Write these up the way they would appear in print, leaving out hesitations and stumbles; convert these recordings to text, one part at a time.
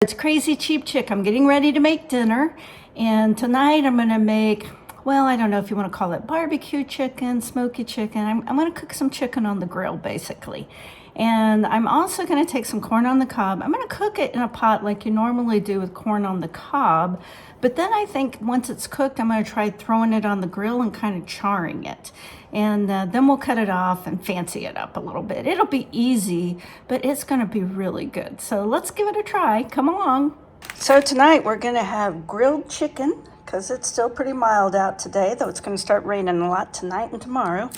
It's Crazy Cheap Chick. I'm getting ready to make dinner, and tonight I'm going to make, well, I don't know if you want to call it barbecue chicken, smoky chicken. I'm going to cook some chicken on the grill, basically. And I'm also going to take some corn on the cob. I'm going to cook it in a pot like you normally do with corn on the cob. But then I think once it's cooked, I'm going to try throwing it on the grill and kind of charring it. And then we'll cut it off and fancy it up a little bit. It'll be easy, but it's going to be really good. So let's give it a try. Come along. So tonight we're going to have grilled chicken because it's still pretty mild out today, though it's going to start raining a lot tonight and tomorrow.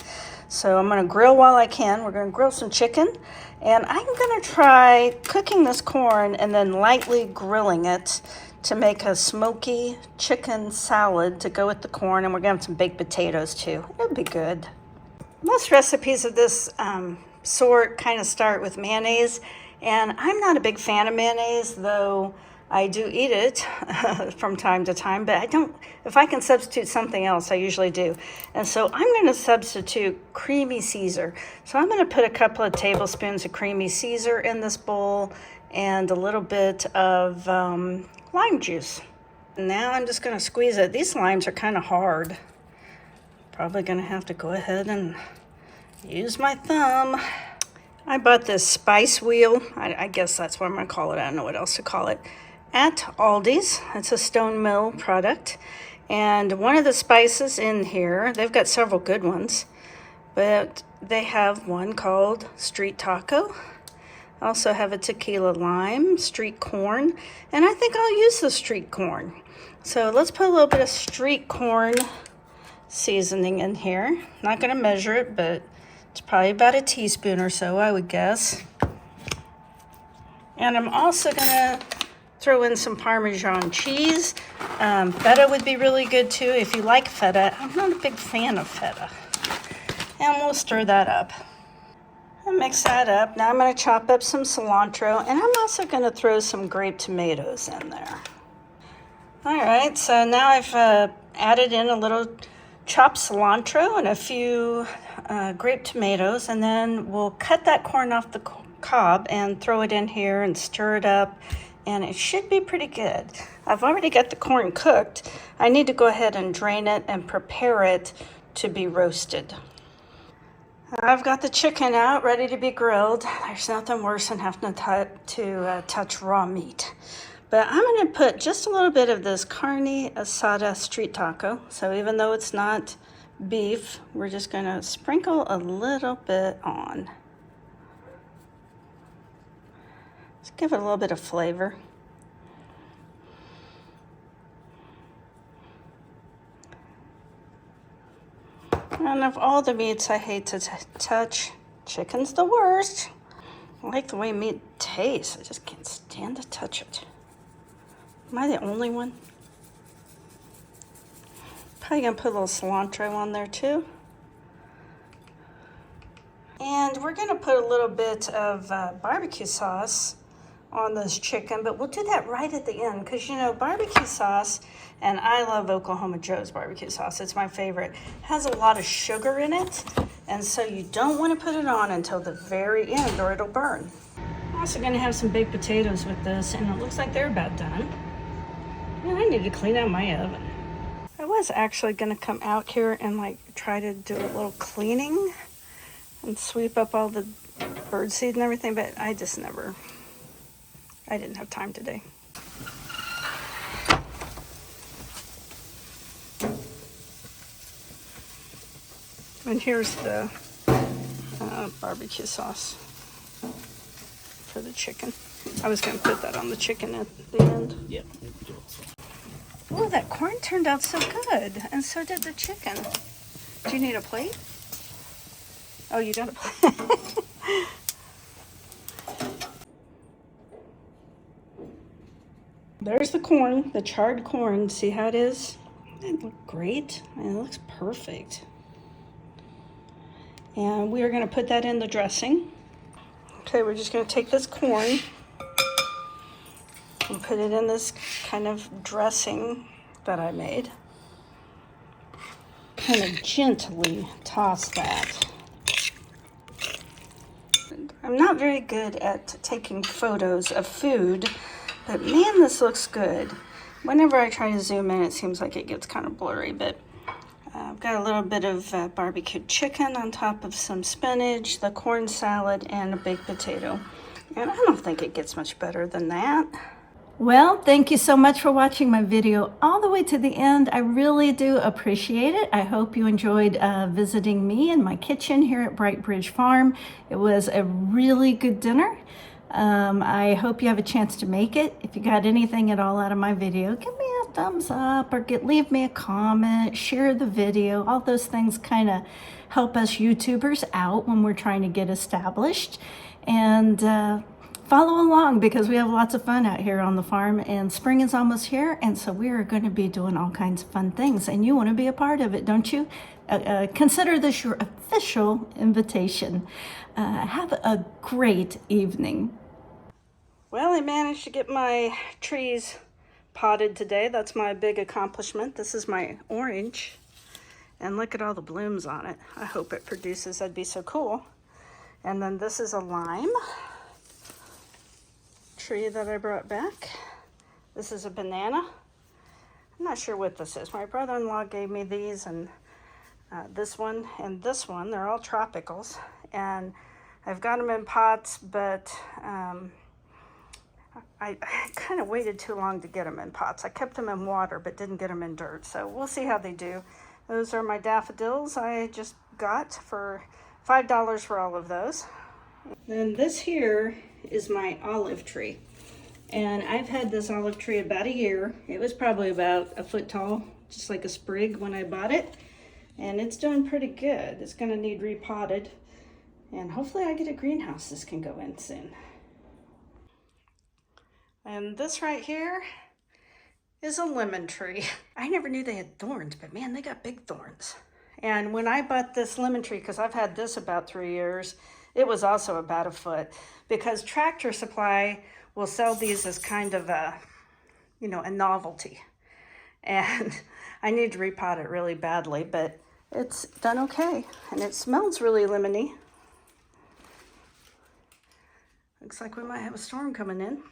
So I'm going to grill while I can. We're going to grill some chicken, and I'm going to try cooking this corn and then lightly grilling it to make a smoky chicken salad to go with the corn, and we're going to have some baked potatoes too. It'll be good. Most recipes of this sort kind of start with mayonnaise, and I'm not a big fan of mayonnaise, though I do eat it from time to time, but I don't, if I can substitute something else, I usually do. And so I'm going to substitute creamy Caesar. So I'm going to put a couple of tablespoons of creamy Caesar in this bowl and a little bit of lime juice. And now I'm just going to squeeze it. These limes are kind of hard. Probably going to have to go ahead and use my thumb. I bought this spice wheel. I guess that's what I'm going to call it. I don't know what else to call it. At Aldi's. It's a stone mill product. And one of the spices in here, they've got several good ones, but they have one called street taco. I also have a tequila lime, street corn, and I think I'll use the street corn. So let's put a little bit of street corn seasoning in here. Not going to measure it, but it's probably about a teaspoon or so, I would guess. And I'm also going to throw in some Parmesan cheese. Feta would be really good too if you like feta. I'm not a big fan of feta. And we'll stir that up. And mix that up. Now I'm going to chop up some cilantro, and I'm also going to throw some grape tomatoes in there. All right, so now I've added in a little chopped cilantro and a few grape tomatoes, and then we'll cut that corn off the cob and throw it in here and stir it up. And it should be pretty good. I've already got the corn cooked. I need to go ahead and drain it and prepare it to be roasted. I've got the chicken out, ready to be grilled. There's nothing worse than having to touch raw meat. But I'm going to put just a little bit of this carne asada street taco. So even though it's not beef, we're just going to sprinkle a little bit on. Just give it a little bit of flavor. And of all the meats I hate to touch, chicken's the worst. I like the way meat tastes. I just can't stand to touch it. Am I the only one? Probably gonna put a little cilantro on there too. And we're gonna put a little bit of barbecue sauce on this chicken, but we'll do that right at the end because, you know, barbecue sauce, and I love Oklahoma Joe's barbecue sauce, it's my favorite, has a lot of sugar in it, and so you don't want to put it on until the very end or it'll burn. I'm also going to have some baked potatoes with this, and it looks like they're about done. Man, I need to clean out my oven. I was actually going to come out here and like try to do a little cleaning and sweep up all the birdseed and everything, but I didn't have time today. And here's the barbecue sauce for the chicken. I was going to put that on the chicken at the end. Yeah. Oh, that corn turned out so good, and so did the chicken. Do you need a plate? Oh, you got a plate. There's the corn, the charred corn. See how it is? It looks great. It looks perfect. And we are going to put that in the dressing. Okay, we're just going to take this corn and put it in this kind of dressing that I made. Kind of gently toss that. I'm not very good at taking photos of food, But man, this looks good. Whenever I try to zoom in, it seems like it gets kind of blurry, but I've got a little bit of barbecued chicken on top of some spinach, the corn salad, and a baked potato. And I don't think it gets much better than that. Well, thank you so much for watching my video all the way to the end. I really do appreciate it. I hope you enjoyed visiting me in my kitchen here at Bright Bridge Farm. It was a really good dinner. I hope you have a chance to make it. If you got anything at all out of my video, give me a thumbs up or leave me a comment, share the video. All those things kind of help us YouTubers out when we're trying to get established. And follow along because we have lots of fun out here on the farm, and spring is almost here, and so we are going to be doing all kinds of fun things, and you want to be a part of it, don't you? Consider this your official invitation. Have a great evening. Well, I managed to get my trees potted today. That's my big accomplishment. This is my orange, and look at all the blooms on it. I hope it produces. That'd be so cool. And then this is a lime tree that I brought back. This is a banana. I'm not sure what this is. My brother-in-law gave me these, and this one and this one. They're all tropicals, and I've got them in pots, but I kind of waited too long to get them in pots. I kept them in water but didn't get them in dirt, so we'll see how they do. Those are my daffodils I just got for $5 for all of those. Then this here is my olive tree, and I've had this olive tree about a year. It was probably about a foot tall, just like a sprig when I bought it, and it's doing pretty good. It's going to need repotted, and hopefully I get a greenhouse this can go in soon. And this right here is a lemon tree. I never knew they had thorns, but man, they got big thorns. And when I bought this lemon tree, because I've had this about 3 years, it was also about a foot, because Tractor Supply will sell these as kind of a, you know, a novelty. And I need to repot it really badly, but it's done okay. And it smells really lemony. Looks like we might have a storm coming in.